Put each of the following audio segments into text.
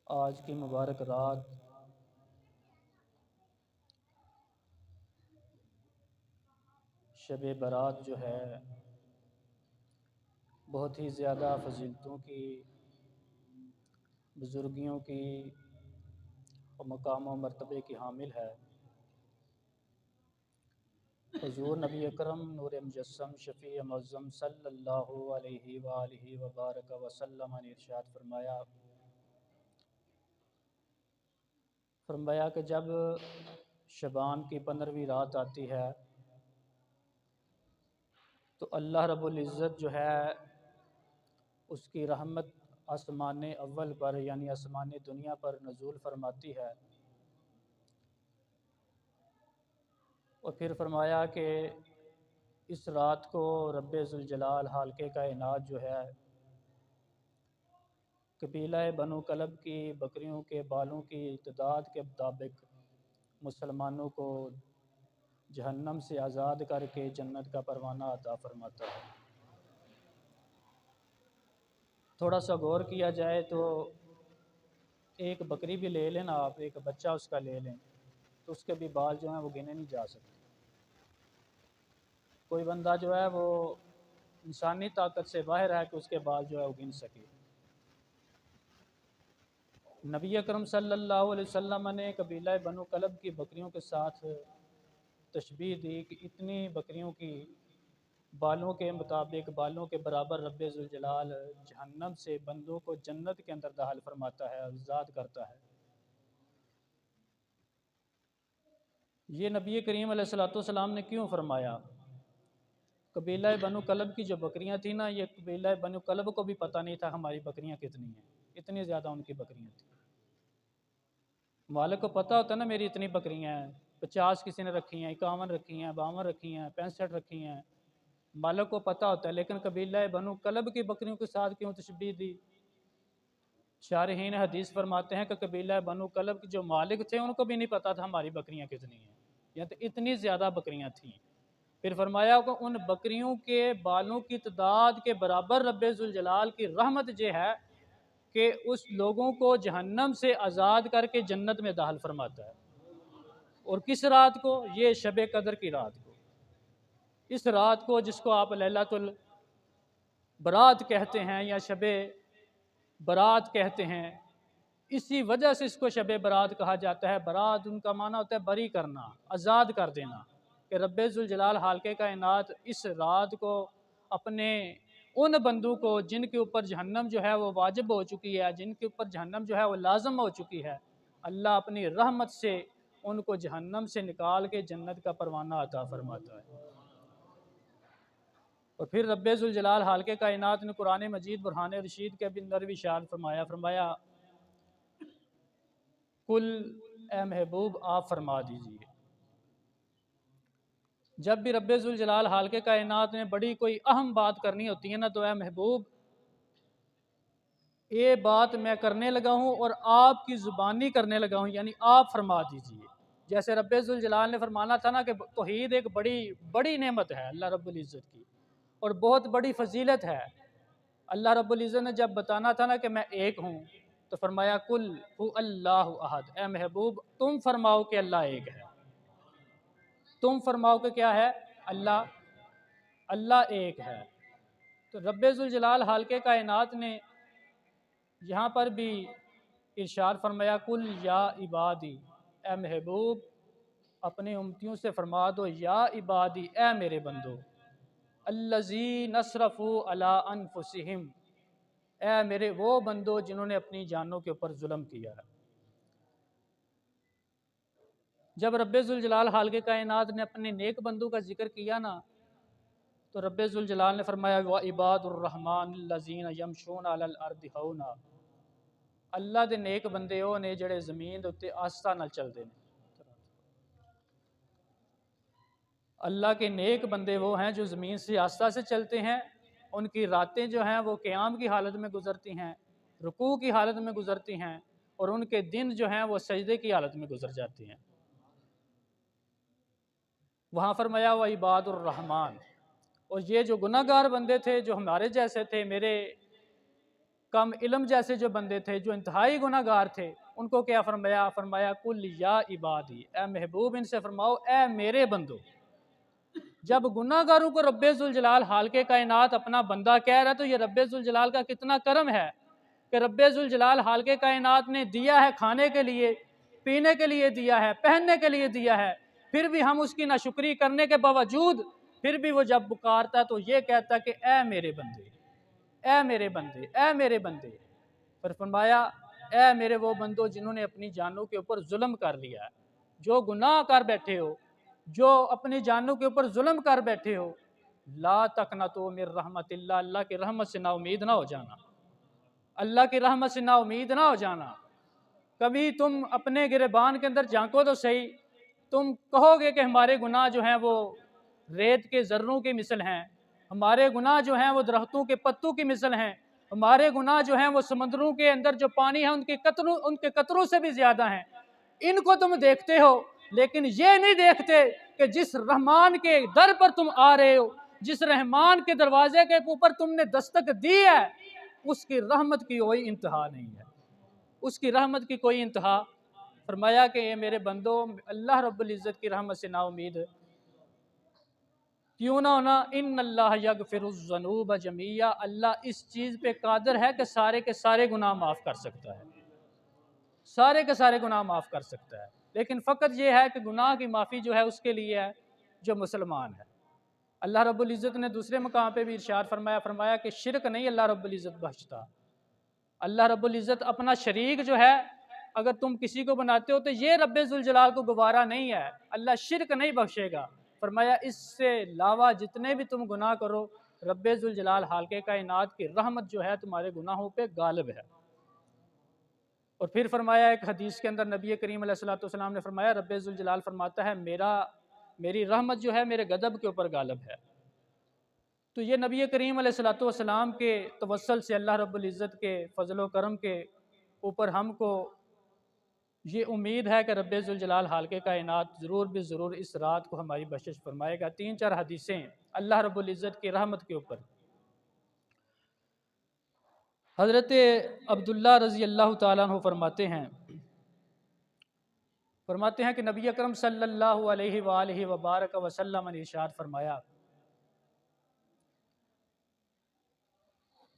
آج کی مبارک رات شب برات جو ہے بہت ہی زیادہ فضیلتوں کی، بزرگیوں کی اور مقام و مرتبے کی حامل ہے۔ حضور نبی اکرم نور مجسم شفیع معظم صلی اللہ علیہ وآلہ وبارک وسلم نے ارشاد فرمایا کہ جب شبان کی 15ویں رات آتی ہے تو اللہ رب العزت جو ہے اس کی رحمت آسمان اول پر یعنی آسمان دنیا پر نزول فرماتی ہے، اور پھر فرمایا کہ اس رات کو رب ذوالجلال خالق کائنات جو ہے قبیلہ بنو کلب کی بکریوں کے بالوں کی تعداد کے مطابق مسلمانوں کو جہنم سے آزاد کر کے جنت کا پروانہ عطا فرماتا ہے۔ تھوڑا سا غور کیا جائے تو ایک بکری بھی لے لیں نا آپ، ایک بچہ اس کا لے لیں تو اس کے بھی بال جو ہیں وہ گنے نہیں جا سکتے۔ کوئی بندہ جو ہے وہ انسانی طاقت سے باہر ہے کہ اس کے بال جو ہے وہ گن سکے۔ نبی اکرم صلی اللہ علیہ وسلم نے قبیلہ بنو کلب کی بکریوں کے ساتھ تشبیہ دی کہ اتنی بکریوں کی بالوں کے مطابق، بالوں کے برابر رب ذوالجلال جہنم سے بندوں کو جنت کے اندر داخل فرماتا ہے، آزاد کرتا ہے۔ یہ نبی کریم علیہ الصلوۃ والسلام نے کیوں فرمایا؟ قبیلہ بنو کلب کی جو بکریاں تھیں نا، یہ قبیلہ بنو کلب کو بھی پتہ نہیں تھا ہماری بکریاں کتنی ہیں، اتنی زیادہ ان کی بکریاں تھیں۔ مالک کو پتہ ہوتا ہے نا میری اتنی بکریاں ہیں، 50 کسی نے رکھی ہیں، 51 رکھی ہیں، 52 رکھی ہیں، 65 رکھی ہیں، مالک کو پتہ ہوتا ہے، لیکن قبیلہ بنو کلب کی بکریوں کے ساتھ کیوں تشبیہ دی؟ شارحین حدیث فرماتے ہیں کہ قبیلہ بنو کلب کے جو مالک تھے ان کو بھی نہیں پتہ تھا ہماری بکریاں کتنی ہیں، یعنی تو اتنی زیادہ بکریاں تھیں۔ پھر فرمایا کہ ان بکریوں کے بالوں کی تعداد کے برابر رب ذوالجلال کی رحمت یہ ہے کہ اس لوگوں کو جہنم سے آزاد کر کے جنت میں داخل فرماتا ہے۔ اور کس رات کو؟ یہ شب قدر کی رات کو، اس رات کو جس کو آپ لیلۃ البرات کہتے ہیں یا شب برات کہتے ہیں، اسی وجہ سے اس کو شب برات کہا جاتا ہے۔ برات ان کا معنی ہوتا ہے بری کرنا، آزاد کر دینا، کہ رب ذوالجلال خالق کائنات اس رات کو اپنے ان بندوں کو جن کے اوپر جہنم جو ہے وہ واجب ہو چکی ہے، جن کے اوپر جہنم جو ہے وہ لازم ہو چکی ہے، اللہ اپنی رحمت سے ان کو جہنم سے نکال کے جنت کا پروانہ عطا فرماتا ہے۔ اور پھر رب ذوالجلال خالق کائنات نے قرآن مجید برہان رشید کے اندر بھی ارشاد فرمایا کل اے محبوب آپ فرما دیجئے۔ جب بھی رب ذوالجلال خالق کائنات نے بڑی کوئی اہم بات کرنی ہوتی ہے نا، تو اے محبوب یہ بات میں کرنے لگا ہوں اور آپ کی زبانی کرنے لگا ہوں، یعنی آپ فرما دیجئے۔ جیسے رب ذوالجلال نے فرمانا تھا نا کہ توحید ایک بڑی نعمت ہے اللہ رب العزت کی اور بہت بڑی فضیلت ہے۔ اللہ رب العزت نے جب بتانا تھا نا کہ میں ایک ہوں تو فرمایا کل هو اللہ احد، اے محبوب تم فرماؤ کہ اللہ ایک ہے، تم فرماؤ کہ کیا ہے؟ اللہ ایک ہے۔ تو رب ذوالجلال خالق کائنات نے یہاں پر بھی ارشاد فرمایا کل یا عبادی، اے محبوب اپنے امتیوں سے فرما دو یا عبادی، اے میرے بندو، الذین اسرفوا علی انفسہم، اے میرے وہ بندو جنہوں نے اپنی جانوں کے اوپر ظلم کیا ہے۔ جب رب ذوالجلال خالق کائنات نے اپنے نیک بندوں کا ذکر کیا نا، تو رب ذوالجلال نے فرمایا وَعِبَادُ الرَّحْمَٰنِ الَّذِينَ يَمْشُونَ عَلَى الْأَرْضِ هَوْنًا، اللہ دے نیک بندے وہ نے جڑے زمین دے اُتے آستہ نال چلدے نے۔ اللہ کے نیک بندے وہ ہیں جو زمین سے آستہ سے چلتے ہیں، ان کی راتیں جو ہیں وہ قیام کی حالت میں گزرتی ہیں، رکوع کی حالت میں گزرتی ہیں، اور ان کے دن جو ہیں وہ سجدے کی حالت میں گزر جاتے ہیں۔ وہاں فرمایا وَعِبَادُ الرَّحْمَٰنِ، اور یہ جو گناہ گار بندے تھے جو ہمارے جیسے تھے، میرے کم علم جیسے جو بندے تھے جو انتہائی گناہ گار تھے، ان کو کیا فرمایا؟ فرمایا کل یا عبادی، اے محبوب ان سے فرماؤ اے میرے بندو۔ جب گناہ گاروں کو رب ذوالجلال حالق کائنات اپنا بندہ کہہ رہا ہے تو یہ رب ذوالجلال کا کتنا کرم ہے کہ رب ذوالجلال حالق کائنات نے دیا ہے، کھانے کے لیے، پینے کے لیے دیا ہے، پہننے کے لیے دیا ہے، پھر بھی ہم اس کی ناشکری کرنے کے باوجود پھر بھی وہ جب پکارتا تو یہ کہتا کہ اے میرے بندے، اے میرے بندے، اے میرے بندے۔ پر فرمایا اے میرے وہ بندو جنہوں نے اپنی جانوں کے اوپر ظلم کر لیا ہے، جو گناہ کر بیٹھے ہو، جو اپنی جانوں کے اوپر ظلم کر بیٹھے ہو، لا تقنطوا من رحمت اللہ، اللہ کی رحمت سے نا امید نہ ہو جانا، اللہ کی رحمت سے نا امید نہ ہو جانا۔ کبھی تم اپنے گریبان کے اندر جھانکو تو صحیح، تم کہو گے کہ ہمارے گناہ جو ہیں وہ ریت کے ذروں کی مثل ہیں، ہمارے گناہ جو ہیں وہ درختوں کے پتوں کی مثل ہیں، ہمارے گناہ جو ہیں وہ سمندروں کے اندر جو پانی ہے ان کے قطروں سے بھی زیادہ ہیں۔ ان کو تم دیکھتے ہو لیکن یہ نہیں دیکھتے کہ جس رحمان کے در پر تم آ رہے ہو، جس رحمان کے دروازے کے اوپر تم نے دستک دی ہے، اس کی رحمت کی کوئی انتہا نہیں ہے، اس کی رحمت کی کوئی انتہا۔ فرمایا کہ اے میرے بندو، اللہ رب العزت کی رحمت سے نا امید کیوں نہ ہونا؟ ان اللہ یغفر الذنوب جمیعا، اللہ اس چیز پہ قادر ہے کہ سارے کے سارے گناہ معاف کر سکتا ہے، سارے کے سارے گناہ معاف کر سکتا ہے، لیکن فقط یہ ہے کہ گناہ کی معافی جو ہے اس کے لیے ہے جو مسلمان ہے۔ اللہ رب العزت نے دوسرے مقام پہ بھی ارشاد فرمایا کہ شرک نہیں اللہ رب العزت بخشتا۔ اللہ رب العزت اپنا شریک جو ہے اگر تم کسی کو بناتے ہو تو یہ رب ذوالجلال کو گوارا نہیں ہے، اللہ شرک نہیں بخشے گا۔ فرمایا اس سے علاوہ جتنے بھی تم گناہ کرو، رب ذوالجلال حالق کائنات کی رحمت جو ہے تمہارے گناہوں پہ غالب ہے۔ اور پھر فرمایا ایک حدیث کے اندر نبی کریم علیہ الصلوۃ والسلام نے فرمایا، رب ذوالجلال فرماتا ہے میری رحمت جو ہے میرے غضب کے اوپر غالب ہے۔ تو یہ نبی کریم علیہ الصلوۃ والسلام کے توسل سے اللہ رب العزت کے فضل و کرم کے اوپر ہم کو یہ امید ہے کہ رب ذوالجلال حالق کائنات ضرور بھی ضرور اس رات کو ہماری بخشش فرمائے گا۔ 3-4 حدیثیں اللہ رب العزت کی رحمت کے اوپر۔ حضرت عبداللہ رضی اللہ تعالیٰ عنہ فرماتے ہیں کہ نبی اکرم صلی اللہ علیہ وآلہ وبارک وسلم نے ارشاد فرمایا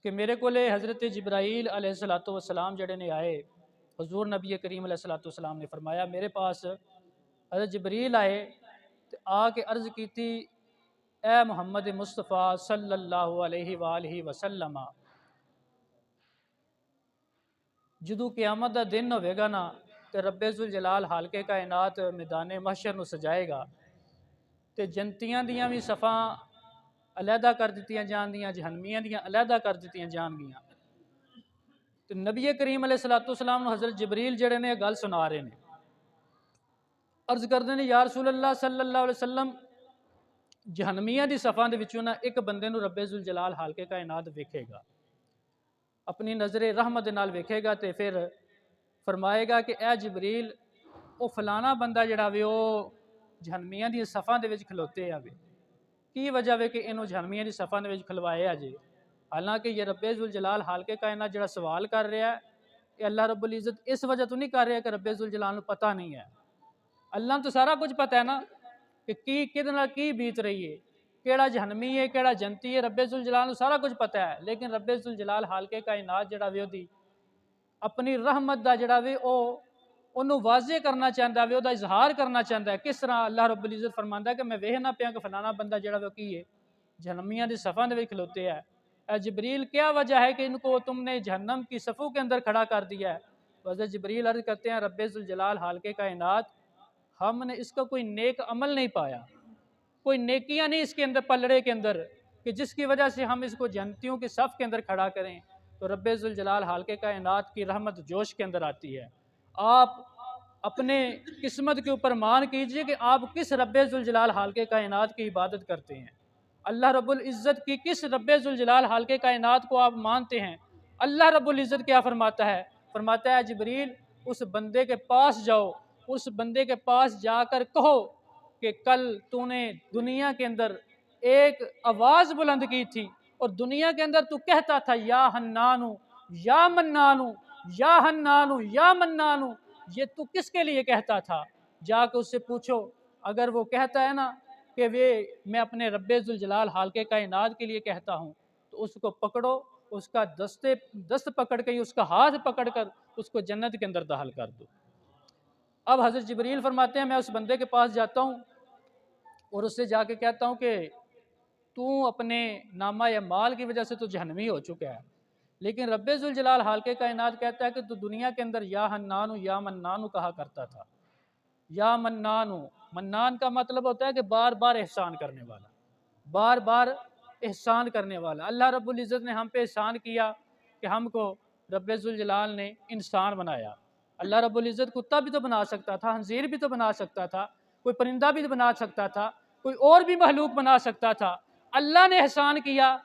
کہ میرے کو حضرت جبرائیل علیہ الصلوۃ والسلام جڑے نے آئے، حضور نبی کریم علیہ الصلوۃ والسلام نے فرمایا میرے پاس حضرت جبریل آئے تو آ کے عرض کی تھی، اے محمد مصطفیٰ صلی اللہ علیہ وآلہ وسلم، جدو قیامت دا دن ہوئے گا نا تو رب ذوالجلال حالق کائنات میدان محشر نو سجائے گا تے جنتیاں دیاں بھی صفاں علیحدہ کر دیتیاں جان دیاں، جہنمیاں دیاں علیحدہ کر دیتیاں جان گیاں۔ تو نبی کریم علیہ الصلوۃ والسلام نے حضرت جبریل جڑے نے گل سنا رہے نے، عرض کردے نے یا رسول اللہ صلی اللہ علیہ وسلم، جہنمیاں دی صفاں دے وچوں نا ایک بندے نو رب ذوالجلال حالق کائنات ویکھے گا، اپنی نظر رحمت نال ویکھے گا تے پھر فرمائے گا کہ اے جبریل او فلانا بندہ جڑا وے او جہنمیاں دی صفاں دے وچ کھلوتے آوے، کی وجہ وے کہ انہوں جہنمیاں دی صفاں دے وچ کھلوائے آجے؟ حالانکہ یہ رب ذوالجلال حالق کائنات جڑا سوال کر رہا ہے یہ اللہ رب العزت اس وجہ تو نہیں کر رہا کہ رب ذوالجلال کو پتہ نہیں ہے، اللہ تو سارا کچھ پتہ ہے نا کہ کدے نال کی بیت رہی ہے، کیڑا جہنمی ہے کیڑا جنتی ہے، رب ذوالجلال کو سارا کچھ پتہ ہے، لیکن رب ذوالجلال حالق کائنات جڑا وے دی اپنی رحمت دا جڑا وے انہوں واضح کرنا چاہتا ہے، وہ اظہار کرنا چاہتا ہے۔ کس طرح؟ اللہ رب العزت فرماندا ہے کہ میں ویکھنا پیا کہ فلانا بندہ جڑا وہ کی ہے جہنمیاں دی صفاں دے وچ کھلوتے ہے، اے جبریل کیا وجہ ہے کہ ان کو تم نے جہنم کی صفوں کے اندر کھڑا کر دیا ہے؟ حضرت جبریل عرض کرتے ہیں رب ذوالجلال حالق کائنات، ہم نے اس کا کوئی نیک عمل نہیں پایا، کوئی نیکیاں نہیں اس کے اندر پلڑے کے اندر کہ جس کی وجہ سے ہم اس کو جنتیوں کی صف کے اندر کھڑا کریں، تو رب ذوالجلال حالق کائنات کی رحمت جوش کے اندر آتی ہے۔ آپ اپنے قسمت کے اوپر مان کیجئے کہ آپ کس رب ذوالجلال حالق کائنات کی عبادت کرتے ہیں، اللہ رب العزت کی کس رب ذوالجلال حالق کائنات کو آپ مانتے ہیں۔ اللہ رب العزت کیا فرماتا ہے جبریل اس بندے کے پاس جاؤ، اس بندے کے پاس جا کر کہو کہ کل تو نے دنیا کے اندر ایک آواز بلند کی تھی اور دنیا کے اندر تو کہتا تھا یا حنانو یا منانو یا حنانو یا منانو، یہ تو کس کے لیے کہتا تھا؟ جا کے اس سے پوچھو، اگر وہ کہتا ہے نا کہ میں اپنے رب ذوالجلال خالق کائنات کے لیے کہتا ہوں، تو اس کو پکڑو، اس کا دست پکڑ کے، اس کا ہاتھ پکڑ کر اس کو جنت کے اندر داخل کر دو۔ اب حضرت جبریل فرماتے ہیں میں اس بندے کے پاس جاتا ہوں اور اس سے جا کے کہتا ہوں کہ تو اپنے نامہ یا مال کی وجہ سے تو جہنمی ہو چکا ہے، لیکن رب ذوالجلال خالق کائنات کہتا ہے کہ تو دنیا کے اندر یا حنانو یا منانو کہا کرتا تھا۔ یا منانو، منان کا مطلب ہوتا ہے کہ بار بار احسان کرنے والا، بار بار احسان کرنے والا۔ اللہ رب العزت نے ہم پہ احسان کیا کہ ہم کو رب ذوالجلال نے انسان بنایا۔ اللہ رب العزت کتا بھی تو بنا سکتا تھا، خنزیر بھی تو بنا سکتا تھا، کوئی پرندہ بھی تو بنا سکتا تھا، کوئی اور بھی مخلوق بنا سکتا تھا۔ اللہ نے احسان کیا،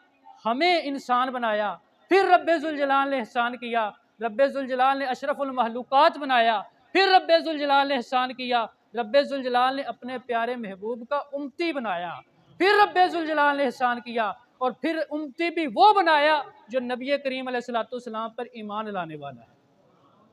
ہمیں انسان بنایا۔ پھر رب ذوالجلال نے احسان کیا، رب ذوالجلال نے اشرف المخلوقات بنایا۔ پھر رب ذوالجلال نے احسان کیا، رب ذوالجلال نے اپنے پیارے محبوب کا امتی بنایا۔ پھر رب ذوالجلال نے احسان کیا اور پھر امتی بھی وہ بنایا جو نبی کریم علیہ السلام پر ایمان لانے والا ہے۔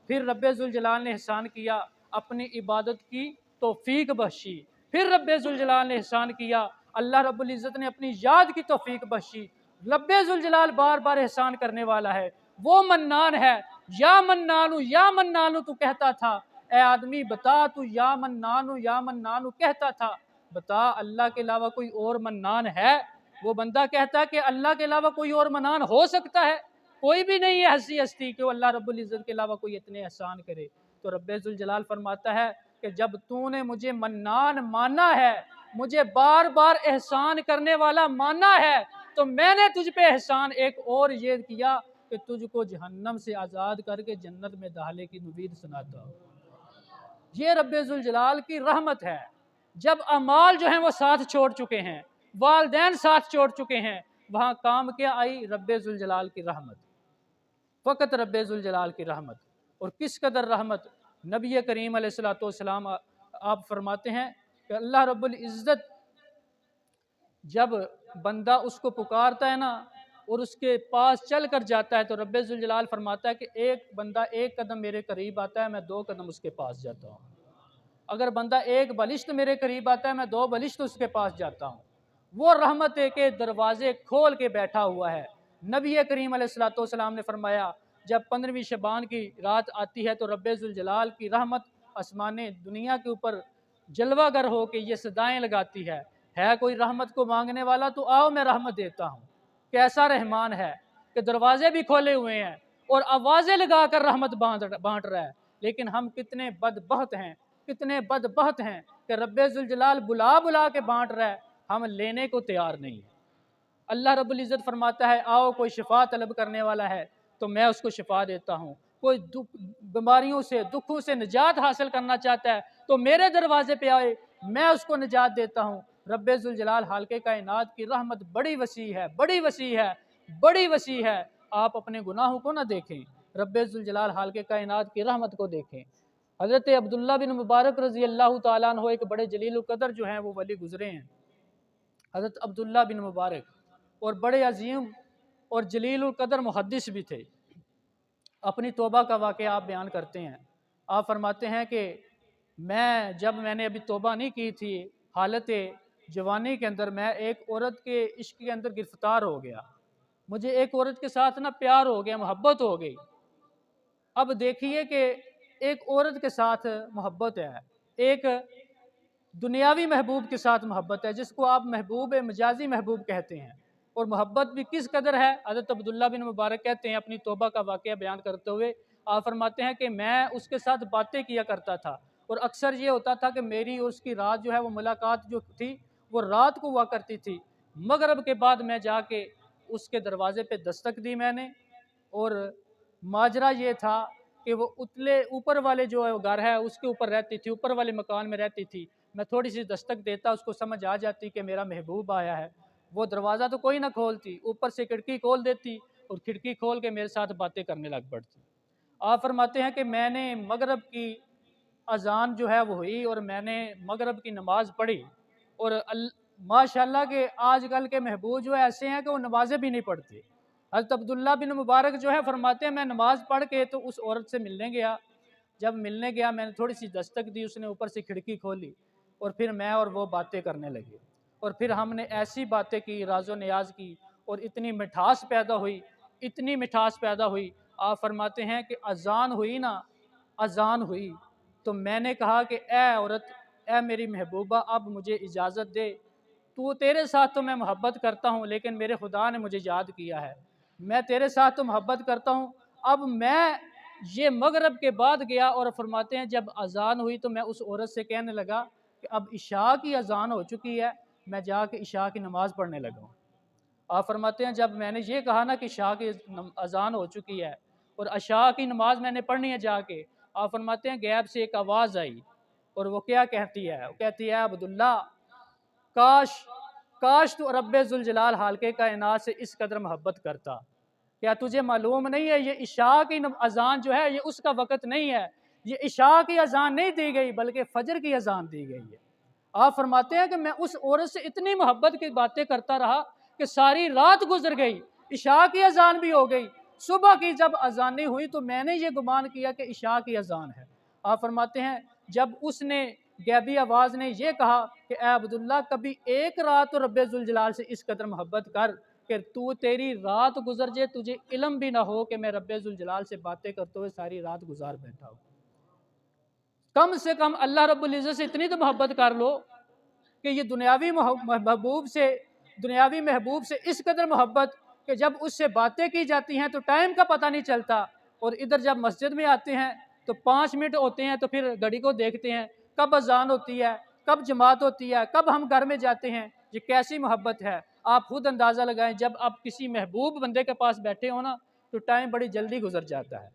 پھر رب ذوالجلال نے احسان کیا، اپنی عبادت کی توفیق بخشی۔ پھر رب ذوالجلال نے احسان کیا، اللہ رب العزت نے اپنی یاد کی توفیق بخشی۔ رب ذوالجلال بار بار احسان کرنے والا ہے، وہ منان ہے۔ یا منانو یا منانو تو کہتا تھا، اے آدمی بتا تو یا منانو کہتا تھا، بتا اللہ کے علاوہ کوئی اور منان ہے؟ وہ بندہ کہتا ہے کہ اللہ کے علاوہ کوئی اور منان ہو سکتا ہے؟ کوئی بھی نہیں ہے ہستی کہ وہ اللہ رب العزت کے علاوہ کوئی اتنے احسان کرے۔ تو رب ذوالجلال فرماتا ہے کہ جب تو نے مجھے منان مانا ہے، مجھے بار بار احسان کرنے والا مانا ہے، تو میں نے تجھ پہ احسان ایک اور یہ کیا کہ تجھ کو جہنم سے آزاد کر کے جنت میں داخلے کی نوید سناتا ہوں۔ یہ رب ذوالجلال کی رحمت ہے۔ جب اعمال جو ہیں وہ ساتھ چھوڑ چکے ہیں، والدین ساتھ چھوڑ چکے ہیں، وہاں کام کیا آئی؟ رب ذوالجلال کی رحمت، فقط رب ذوالجلال کی رحمت۔ اور کس قدر رحمت! نبی کریم علیہ السلام آپ فرماتے ہیں کہ اللہ رب العزت جب بندہ اس کو پکارتا ہے نا اور اس کے پاس چل کر جاتا ہے، تو رب ذوالجلال فرماتا ہے کہ ایک بندہ ایک قدم میرے قریب آتا ہے، میں 2 قدم اس کے پاس جاتا ہوں۔ اگر بندہ ایک بلشت میرے قریب آتا ہے، میں 2 بلشت اس کے پاس جاتا ہوں۔ وہ رحمت ہے کہ دروازے کھول کے بیٹھا ہوا ہے۔ نبی کریم علیہ السلام نے فرمایا جب 15ویں شعبان کی رات آتی ہے تو رب ذوالجلال کی رحمت آسمان دنیا کے اوپر جلوہ گر ہو کے یہ صدائیں لگاتی ہے کوئی رحمت کو مانگنے والا تو آؤ میں رحمت دیتا ہوں۔ کیسا رحمان ہے کہ دروازے بھی کھولے ہوئے ہیں اور آوازیں لگا کر رحمت بانٹ رہا ہے۔ لیکن ہم کتنے بدبخت ہیں، کتنے بدبخت ہیں کہ رب ذوالجلال بلا بلا کے بانٹ رہا ہے، ہم لینے کو تیار نہیں ہیں۔ اللہ رب العزت فرماتا ہے آؤ کوئی شفا طلب کرنے والا ہے تو میں اس کو شفا دیتا ہوں، کوئی بیماریوں سے دکھوں سے نجات حاصل کرنا چاہتا ہے تو میرے دروازے پہ آئے، میں اس کو نجات دیتا ہوں۔ رب ذوالجلال خالق کائنات کی رحمت بڑی وسیع ہے، بڑی وسیع ہے، بڑی وسیع ہے۔ آپ اپنے گناہوں کو نہ دیکھیں، رب ذوالجلال خالق کائنات کی رحمت کو دیکھیں۔ حضرت عبداللہ بن مبارک رضی اللہ تعالیٰ عنہ ایک بڑے جلیل القدر جو ہیں وہ ولی گزرے ہیں، حضرت عبداللہ بن مبارک، اور بڑے عظیم اور جلیل القدر محدث بھی تھے۔ اپنی توبہ کا واقعہ آپ بیان کرتے ہیں، آپ فرماتے ہیں کہ جب میں نے ابھی توبہ نہیں کی تھی، حالت جوانی کے اندر میں ایک عورت کے عشق کے اندر گرفتار ہو گیا، مجھے ایک عورت کے ساتھ نا پیار ہو گیا، محبت ہو گئی۔ اب دیکھیے کہ ایک عورت کے ساتھ محبت ہے، ایک دنیاوی محبوب کے ساتھ محبت ہے جس کو آپ محبوب مجازی محبوب کہتے ہیں، اور محبت بھی کس قدر ہے۔ حضرت عبداللہ بن مبارک کہتے ہیں اپنی توبہ کا واقعہ بیان کرتے ہوئے، آپ فرماتے ہیں کہ میں اس کے ساتھ باتیں کیا کرتا تھا اور اکثر یہ ہوتا تھا کہ میری اور اس کی رات جو ہے وہ ملاقات جو تھی وہ رات کو ہوا کرتی تھی۔ مغرب کے بعد میں جا کے اس کے دروازے پہ دستک دی میں نے، اور ماجرا یہ تھا کہ وہ اوپر والے جو گھر ہے اس کے اوپر رہتی تھی، اوپر والے مکان میں رہتی تھی۔ میں تھوڑی سی دستک دیتا، اس کو سمجھ آ جاتی کہ میرا محبوب آیا ہے، وہ دروازہ تو کوئی نہ کھولتی، اوپر سے کھڑکی کھول دیتی اور کھڑکی کھول کے میرے ساتھ باتیں کرنے لگ پڑتی۔ آپ فرماتے ہیں کہ میں نے مغرب کی اذان جو ہے وہ ہوئی اور میں نے مغرب کی نماز پڑھی، اور ماشاءاللہ کہ آج کل کے محبوب جو ایسے ہیں کہ وہ نمازیں بھی نہیں پڑھتے، حضرت عبداللہ بن مبارک جو ہے فرماتے ہیں میں نماز پڑھ کے تو اس عورت سے ملنے گیا، جب ملنے گیا میں نے تھوڑی سی دستک دی، اس نے اوپر سے کھڑکی کھولی اور پھر میں اور وہ باتیں کرنے لگے، اور پھر ہم نے ایسی باتیں کی، راز و نیاز کی، اور اتنی مٹھاس پیدا ہوئی، اتنی مٹھاس پیدا ہوئی۔ آپ فرماتے ہیں کہ اذان ہوئی نا، اذان ہوئی تو میں نے کہا کہ اے عورت، اے میری محبوبہ، اب مجھے اجازت دے، تو تیرے ساتھ تو میں محبت کرتا ہوں لیکن میرے خدا نے مجھے یاد کیا ہے، میں تیرے ساتھ تو محبت کرتا ہوں، اب میں یہ مغرب کے بعد گیا، اور فرماتے ہیں جب اذان ہوئی تو میں اس عورت سے کہنے لگا کہ اب عشاء کی اذان ہو چکی ہے، میں جا کے عشاء کی نماز پڑھنے لگا ہوں۔ آپ فرماتے ہیں جب میں نے یہ کہا نا کہ عشاء کی اذان ہو چکی ہے اور عشاء کی نماز میں نے پڑھنی ہے جا کے، آپ فرماتے ہیں غیب سے ایک آواز آئی، اور وہ کیا کہتی ہے؟ وہ کہتی ہے عبداللہ، کاش تو رب ذوالجلال حالقے کائنات سے اس قدر محبت کرتا، کیا تجھے معلوم نہیں ہے یہ عشاء کی اذان جو ہے یہ اس کا وقت نہیں ہے، یہ عشاء کی اذان نہیں دی گئی بلکہ فجر کی اذان دی گئی ہے۔ آپ فرماتے ہیں کہ میں اس عورت سے اتنی محبت کی باتیں کرتا رہا کہ ساری رات گزر گئی، عشاء کی اذان بھی ہو گئی، صبح کی جب اذانیں ہوئی تو میں نے یہ گمان کیا کہ عشاء کی اذان ہے۔ آپ فرماتے ہیں جب اس نے غیبی آواز نے یہ کہا کہ اے عبداللہ، کبھی ایک رات تو رب ذوالجلال سے اس قدر محبت کر کہ تو تیری رات گزر جائے تجھے علم بھی نہ ہو کہ میں رب ذوالجلال سے باتیں کرتے ہوئے ساری رات گزار بیٹھا ہوں۔ کم سے کم اللہ رب العزت سے اتنی تو محبت کر لو کہ یہ دنیاوی محبوب سے اس قدر محبت کہ جب اس سے باتیں کی جاتی ہیں تو ٹائم کا پتہ نہیں چلتا، اور ادھر جب مسجد میں آتے ہیں تو 5 منٹ ہوتے ہیں تو پھر گھڑی کو دیکھتے ہیں کب اذان ہوتی ہے، کب جماعت ہوتی ہے، کب ہم گھر میں جاتے ہیں۔ یہ کیسی محبت ہے، آپ خود اندازہ لگائیں۔ جب آپ کسی محبوب بندے کے پاس بیٹھے ہو نا تو ٹائم بڑی جلدی گزر جاتا ہے،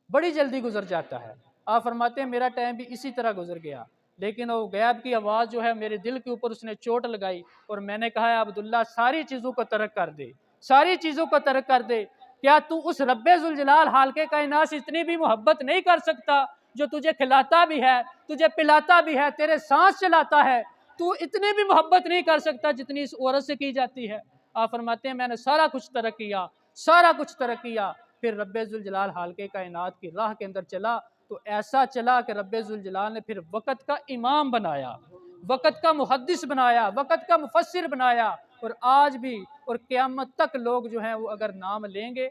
بڑی جلدی گزر جاتا ہے۔ آپ فرماتے ہیں میرا ٹائم بھی اسی طرح گزر گیا، لیکن وہ غیب کی آواز جو ہے میرے دل کے اوپر اس نے چوٹ لگائی، اور میں نے کہا ہے عبداللہ ساری چیزوں کو ترک کر دے، ساری چیزوں کو ترک کر دے، کیا تو اس رب ذوالجلال حالقے کائنات سے اتنی بھی محبت نہیں کر سکتا جو تجھے کھلاتا بھی ہے، تجھے پلاتا بھی ہے، تیرے سانس چلاتا ہے، تو اتنی بھی محبت نہیں کر سکتا جتنی اس عورت سے کی جاتی ہے؟ آپ فرماتے ہیں میں نے سارا کچھ ترک کیا، سارا کچھ ترک کیا، پھر رب ذوالجلال حالقے کائنات کی راہ کے اندر چلا، تو ایسا چلا کہ رب ذوالجلال نے پھر وقت کا امام بنایا، وقت کا محدث بنایا، وقت کا مفسر بنایا، اور آج بھی اور قیامت تک لوگ جو ہیں وہ اگر نام لیں گے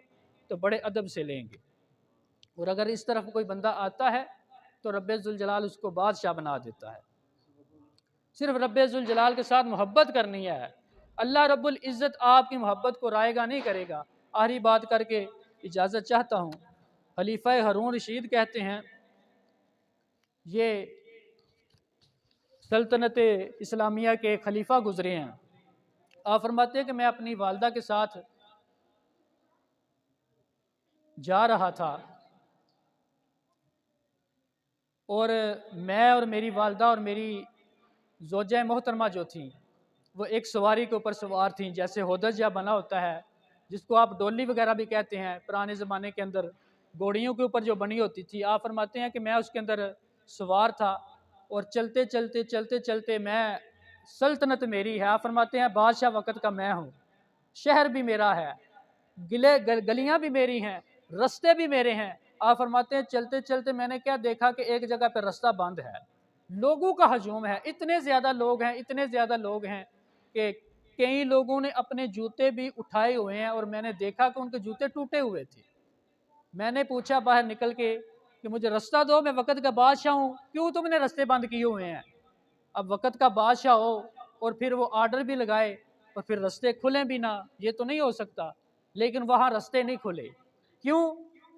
تو بڑے ادب سے لیں گے، اور اگر اس طرف کوئی بندہ آتا ہے تو رب ذوالجلال اس کو بادشاہ بنا دیتا ہے۔ صرف رب ذوالجلال کے ساتھ محبت کرنی ہے، اللہ رب العزت آپ کی محبت کو رائے گا نہیں کرے گا۔ آخری بات کر کے اجازت چاہتا ہوں، خلیفہ ہارون رشید کہتے ہیں، یہ سلطنت اسلامیہ کے خلیفہ گزرے ہیں، آپ فرماتے ہیں کہ میں اپنی والدہ کے ساتھ جا رہا تھا، اور میں اور میری والدہ اور میری زوجہ محترمہ جو تھیں وہ ایک سواری کے اوپر سوار تھیں، جیسے ہودج یا بنا ہوتا ہے جس کو آپ ڈولی وغیرہ بھی کہتے ہیں، پرانے زمانے کے اندر گھوڑیوں کے اوپر جو بنی ہوتی تھی۔ آپ فرماتے ہیں کہ میں اس کے اندر سوار تھا، اور چلتے چلتے چلتے چلتے میں سلطنت میری ہے، آپ فرماتے ہیں بادشاہ وقت کا میں ہوں، شہر بھی میرا ہے، گلیاں بھی میری ہیں، رستے بھی میرے ہیں۔ آپ فرماتے ہیں چلتے چلتے میں نے کیا دیکھا کہ ایک جگہ پہ رستہ بند ہے، لوگوں کا ہجوم ہے، اتنے زیادہ لوگ ہیں، اتنے زیادہ لوگ ہیں کہ کئی لوگوں نے اپنے جوتے بھی اٹھائے ہوئے ہیں، اور میں نے دیکھا کہ ان کے جوتے ٹوٹے ہوئے تھے۔ میں نے پوچھا باہر نکل کے کہ مجھے رستہ دو، میں وقت کا بادشاہ ہوں، کیوں تم نے رستے بند کیے ہوئے ہیں؟ اب وقت کا بادشاہ ہو اور پھر وہ آرڈر بھی لگائے اور پھر رستے کھلیں بھی نہ، یہ تو نہیں ہو سکتا۔ لیکن وہاں رستے نہیں کھلے، کیوں؟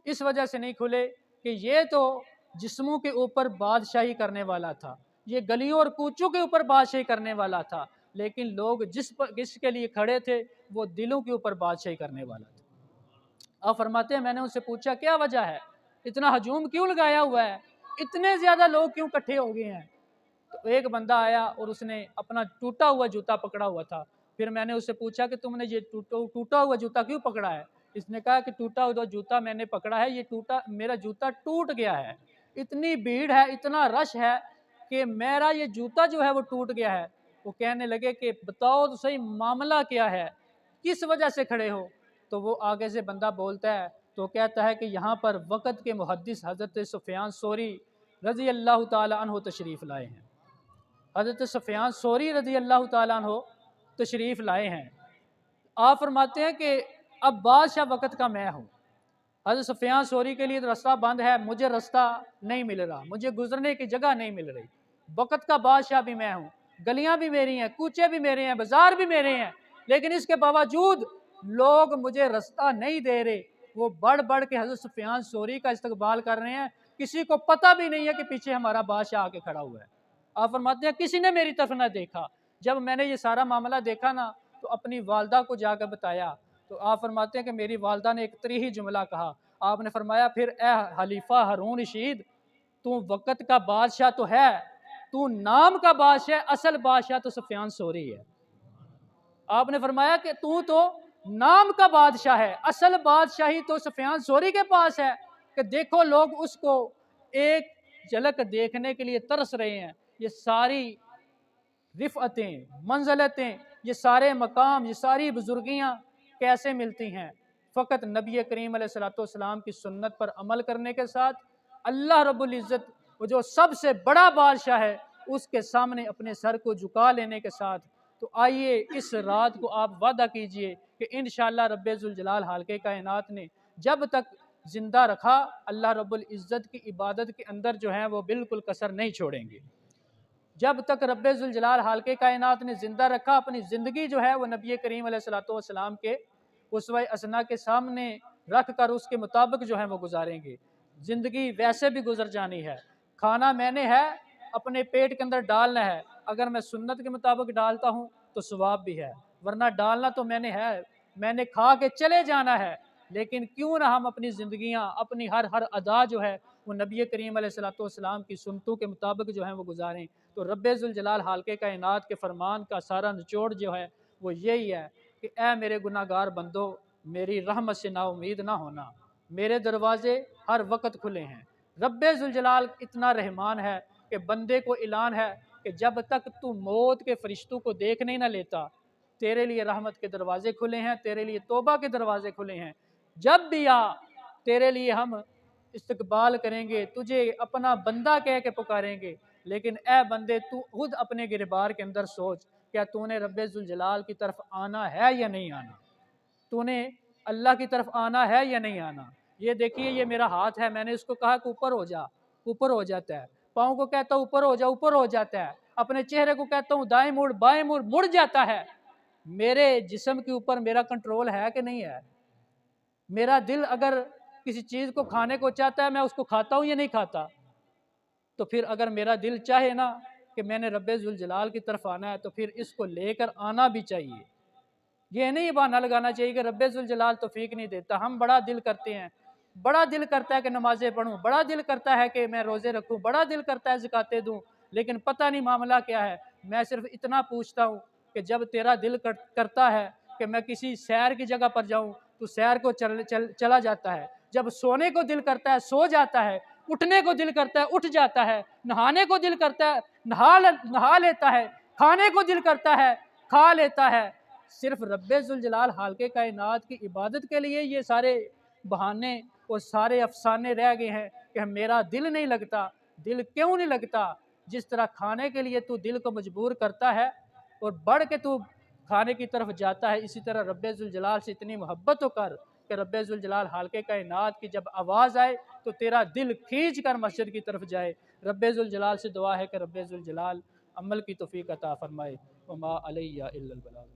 اس وجہ سے نہیں کھلے کہ یہ تو جسموں کے اوپر بادشاہی کرنے والا تھا، یہ گلیوں اور کوچوں کے اوپر بادشاہی کرنے والا تھا، لیکن لوگ جس کے لیے کھڑے تھے وہ دلوں کے اوپر بادشاہی کرنے والا تھا۔ آپ فرماتے ہیں میں نے ان سے پوچھا کیا وجہ ہے، اتنا ہجوم کیوں لگایا ہوا ہے، اتنے زیادہ لوگ کیوں اکٹھے ہو گئے ہیں؟ تو ایک بندہ آیا اور اس نے اپنا ٹوٹا ہوا جوتا پکڑا ہوا تھا۔ پھر میں نے اس سے پوچھا کہ تم نے یہ ٹوٹا ہوا جوتا کیوں پکڑا ہے؟ اس نے کہا کہ ٹوٹا ہوا جوتا میں نے پکڑا ہے، یہ میرا جوتا ٹوٹ گیا ہے، اتنی بھیڑ ہے، اتنا رش ہے کہ میرا یہ جوتا جو ہے وہ ٹوٹ گیا ہے۔ وہ کہنے لگے کہ بتاؤ تو صحیح معاملہ کیا ہے، کس وجہ سے کھڑے ہو؟ تو وہ آگے سے بندہ بولتا ہے تو کہتا ہے کہ یہاں پر وقت کے محدث حضرت سفیان ثوری رضی اللہ تعالیٰ عنہ تشریف لائے ہیں۔ حضرت سفیان ثوری رضی اللہ تعالیٰ عنہ تشریف لائے ہیں۔ آپ فرماتے ہیں کہ اب بادشاہ وقت کا میں ہوں، حضرت سفیان ثوری کے لیے راستہ بند ہے، مجھے راستہ نہیں مل رہا، مجھے گزرنے کی جگہ نہیں مل رہی، وقت کا بادشاہ بھی میں ہوں، گلیاں بھی میری ہیں، کوچے بھی میرے ہیں، بازار بھی میرے ہیں، لیکن اس کے باوجود لوگ مجھے راستہ نہیں دے رہے۔ وہ بڑھ بڑھ کے حضرت سفیان ثوری کا استقبال کر رہے ہیں، کسی کو پتہ بھی نہیں ہے کہ پیچھے ہمارا بادشاہ آ کے کھڑا ہوا ہے۔ آپ فرماتے ہیں کسی نے میری طرف نہ دیکھا۔ جب میں نے یہ سارا معاملہ دیکھا نا تو اپنی والدہ کو جا کر بتایا تو آپ فرماتے ہیں کہ میری والدہ نے ایک تریہی جملہ کہا۔ آپ نے فرمایا پھر اے خلیفہ ہارون رشید، تو وقت کا بادشاہ تو ہے، تو نام کا بادشاہ ہے، اصل بادشاہ تو سفیان ثوری ہے۔ آپ نے فرمایا کہ تو نام کا بادشاہ ہے، اصل بادشاہی تو سفیان ثوری کے پاس ہے، کہ دیکھو لوگ اس کو ایک جھلک دیکھنے کے لیے ترس رہے ہیں۔ یہ ساری رفعتیں، منزلتیں، یہ سارے مقام، یہ ساری بزرگیاں کیسے ملتی ہیں؟ فقط نبی کریم علیہ السلام کی سنت پر عمل کرنے کے ساتھ۔ اللہ رب العزت وہ جو سب سے بڑا بادشاہ ہے اس کے سامنے اپنے سر کو جھکا لینے کے ساتھ۔ تو آئیے اس رات کو آپ وعدہ کیجئے کہ انشاءاللہ رب ذوالجلال خالق کائنات نے جب تک زندہ رکھا، اللہ رب العزت کی عبادت کے اندر جو ہے وہ بالکل کسر نہیں چھوڑیں گے۔ جب تک رب ذوالجلال خالق کائنات نے زندہ رکھا، اپنی زندگی جو ہے وہ نبی کریم علیہ السلام کے اسوہ حسنہ کے سامنے رکھ کر اس کے مطابق جو ہے وہ گزاریں گے۔ زندگی ویسے بھی گزر جانی ہے، کھانا میں نے ہے اپنے پیٹ کے اندر ڈالنا ہے، اگر میں سنت کے مطابق ڈالتا ہوں تو ثواب بھی ہے، ورنہ ڈالنا تو میں نے ہے، میں نے کھا کے چلے جانا ہے۔ لیکن کیوں نہ ہم اپنی زندگیاں، اپنی ہر ادا جو ہے وہ نبی کریم علیہ السلام کی سنتوں کے مطابق جو ہے وہ گزاریں۔ تو رب ذوالجلال خالق کائنات کے فرمان کا سارا نچوڑ جو ہے وہ یہی ہے کہ اے میرے گناہ گار بندو، میری رحمت سے نا امید نہ ہونا، میرے دروازے ہر وقت کھلے ہیں۔ رب ذوالجلال اتنا رحمان ہے کہ بندے کو اعلان ہے کہ جب تک تو موت کے فرشتوں کو دیکھنے نہ لیتا، تیرے لیے رحمت کے دروازے کھلے ہیں، تیرے لیے توبہ کے دروازے کھلے ہیں۔ جب بھی آ، تیرے لیے ہم استقبال کریں گے، تجھے اپنا بندہ کہہ کے پکاریں گے۔ لیکن اے بندے، تو خود اپنے گربار کے اندر سوچ، کیا تو نے رب ذوالجلال کی طرف آنا ہے یا نہیں آنا؟ تو نے اللہ کی طرف آنا ہے یا نہیں آنا؟ یہ دیکھیے، یہ میرا ہاتھ ہے، میں نے اس کو کہا کہ اوپر ہو جا، اوپر ہو جاتا ہے۔ پاؤں کو کہتا ہوں اوپر ہو جا، اوپر ہو جاتا ہے۔ اپنے چہرے کو کہتا ہوں دائیں مڑ، بائیں مڑ، مڑ جاتا ہے۔ میرے جسم کے اوپر میرا کنٹرول ہے کہ نہیں ہے؟ میرا دل اگر کسی چیز کو کھانے کو چاہتا ہے، میں اس کو کھاتا ہوں یا نہیں کھاتا؟ تو پھر اگر میرا دل چاہے نا کہ میں نے رب ذوالجلال کی طرف آنا ہے تو پھر اس کو لے کر آنا بھی چاہیے۔ یہ نہیں بہانہ لگانا چاہیے کہ رب ذوالجلال توفیق نہیں دیتا۔ ہم بڑا دل کرتے ہیں، بڑا دل کرتا ہے کہ نمازیں پڑھوں، بڑا دل کرتا ہے کہ میں روزے رکھوں، بڑا دل کرتا ہے زکاتیں دوں، لیکن پتہ نہیں معاملہ کیا ہے۔ میں صرف اتنا پوچھتا ہوں کہ جب تیرا دل کرتا ہے کہ میں کسی سیر کی جگہ پر جاؤں تو سیر کو چلا جاتا ہے، جب سونے کو دل کرتا ہے سو جاتا ہے، اٹھنے کو دل کرتا ہے اٹھ جاتا ہے، نہانے کو دل کرتا ہے نہا لیتا ہے، کھانے کو دل کرتا ہے کھا لیتا ہے۔ صرف رب ذوالجلال خالق کائنات کی عبادت کے لیے یہ سارے بہانے اور سارے افسانے رہ گئے ہیں کہ میرا دل نہیں لگتا۔ دل کیوں نہیں لگتا؟ جس طرح کھانے کے لیے تو دل کو مجبور کرتا ہے اور بڑھ کے تو کھانے کی طرف جاتا ہے، اسی طرح رب ذوالجلال سے اتنی محبت ہو کر کہ رب ذوالجلال خالق کائنات کی جب آواز آئے تو تیرا دل کھینچ کر مسجد کی طرف جائے۔ رب ذوالجلال سے دعا ہے کہ رب ذوالجلال عمل کی توفیق عطا فرمائے۔ وما علیہ الا البلاغ۔